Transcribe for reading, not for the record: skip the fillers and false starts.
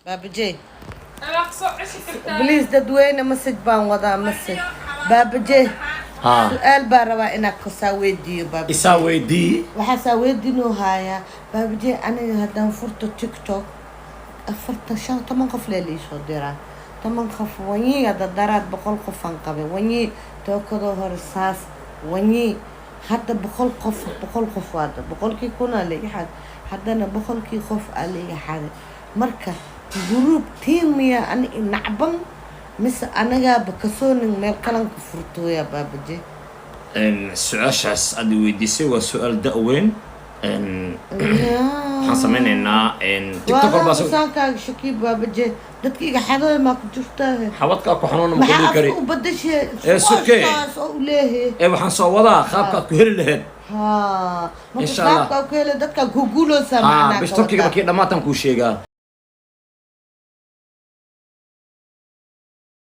بابا جي الأقصى عشت بليز ددوينه مسج بان وضع مسج بابا جي ها سؤال باربا انك كساويديو بابا isaa weydii waxaa saaweydinuu haayaa baabaje aniga haddaan furto tiktok 10 qof leeliisoo diraa 10 qof wanyii hadda daraad 100 qofaan qabe wanyii tookadoo hore saas wanyii hadda 100 qof waada 100kii kuna liga xad haddana 100kii qof aa liga xaday marka group tiimiya ani nacban mise anagaaba kasoonin meel kalanka furtooya baabaje su-aashaas aad weydiisay waa su-aal da-weyn waxaan sameynaynaa tiktok walbaa waaaankaaga shakii baabaje dadkiiga xadooy maa ku jirtaa xabadkaa ku xanuuna ma maxaa kudhigi kari afka u badashe sokey. oo u leehe waxaan soo wadaa qaabkaad ku heli lahayd ها إن شاء الله. marka dadka ku guuloosa ها bish turkiga markii dhammaatan kuu sheegaa